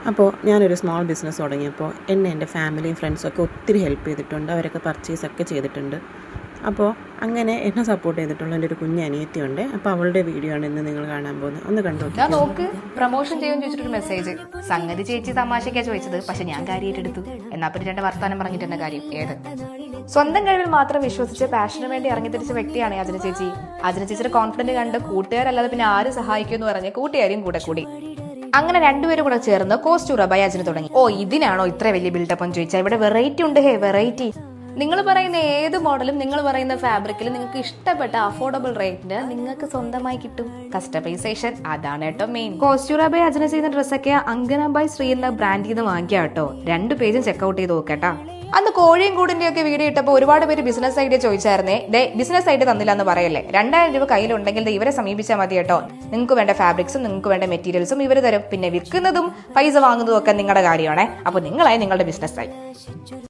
അപ്പോൾ ഞാനൊരു small business തുടങ്ങിയപ്പോൾ എന്നെ എൻ്റെ ഫാമിലിയും ഫ്രണ്ട്സൊക്കെ ഒത്തിരി ഹെൽപ്പ് ചെയ്തിട്ടുണ്ട്. അവരൊക്കെ പർച്ചേസൊക്കെ ചെയ്തിട്ടുണ്ട്. അപ്പോൾ അങ്ങനെ എന്നെ സപ്പോർട്ട് ചെയ്തിട്ടുള്ള എൻ്റെ ഒരു കുഞ്ഞ് അനിയത്തിയുണ്ട്. അപ്പോൾ അവളുടെ വീഡിയോ ആണ് ഇന്ന് നിങ്ങൾ കാണാൻ പോകുന്നത്. ഒന്ന് കണ്ടു നോക്ക്. പ്രൊമോഷൻ ചെയ്യുമെന്ന് ചോദിച്ചിട്ടൊരു മെസ്സേജ്. സംഗതി ചേച്ചി തമാശയ്ക്കാ ചോദിച്ചത്, പക്ഷെ ഞാൻ കാര്യമായിട്ടെടുത്തു. എന്നാ പിന്നെ രണ്ട് വർത്താനം പറഞ്ഞിട്ട് എന്നെ കാര്യം ഏത്? സ്വന്തം കഴിവിൽ മാത്രം വിശ്വസിച്ച് പാഷന് വേണ്ടി ഇറങ്ങിത്തിരിച്ച വ്യക്തിയാണ് അജന ചേച്ചി. അജന ചേച്ചിയുടെ കോൺഫിഡന്റ് കണ്ട് കൂട്ടുകാരല്ലാതെ പിന്നെ ആര് സഹായിക്കുമെന്ന് പറഞ്ഞ് കൂട്ടുകാരെയും കൂടെ കൂടി. അങ്ങനെ രണ്ടുപേരും കൂടെ ചേർന്ന് കോസ്റ്റ്യൂർ അബയാജിന് തുടങ്ങി. ഓ, ഇതിനാണോ ഇത്ര വലിയ ബിൽഡപ്പ് എന്ന് ചോദിച്ചാൽ ഇവിടെ വെറൈറ്റി ഉണ്ട്. വെറൈറ്റി. നിങ്ങൾ പറയുന്ന ഏത് മോഡലും നിങ്ങൾ പറയുന്ന ഫാബ്രിക്കിൽ നിങ്ങൾക്ക് ഇഷ്ടപ്പെട്ട അഫോർഡബിൾ റേറ്റിന് നിങ്ങൾക്ക് സ്വന്തമായി കിട്ടും. കസ്റ്റമൈസേഷൻ അതാണ് കേട്ടോ മെയിൻ. കോസ്റ്റ്യൂർ അബയ അജന ചെയ്യുന്ന ഡ്രസ്സൊക്കെ അങ്കനാബായ് ശ്രീ എന്ന ബ്രാൻഡിൽ നിന്ന് വാങ്ങിയ കേട്ടോ. 2 പേജും ചെക്കൗട്ട് ചെയ്ത് നോക്കട്ടാ. അന്ന് കോഴിയും കൂടിന്റെ ഒക്കെ വീഡിയോ ഇട്ടപ്പോൾ ഒരുപാട് പേര് ബിസിനസ് ഐഡിയ ചോദിച്ചായിരുന്നേ. ബിസിനസ് ഐഡിയ തന്നില്ല എന്ന് പറയല്ലേ. 2000 രൂപ കയ്യിലുണ്ടെങ്കിൽ ഇവരെ സമീപിച്ചാൽ മതി കേട്ടോ. നിങ്ങൾക്ക് വേണ്ട ഫാബ്രിക്സും നിങ്ങൾക്ക് വേണ്ട മെറ്റീരിയൽസും ഇവർ തരും. പിന്നെ വിൽക്കുന്നതും പൈസ വാങ്ങുന്നതും ഒക്കെ നിങ്ങളുടെ കാര്യമാണേ. അപ്പോൾ നിങ്ങളായി നിങ്ങളുടെ ബിസിനസ്സായി.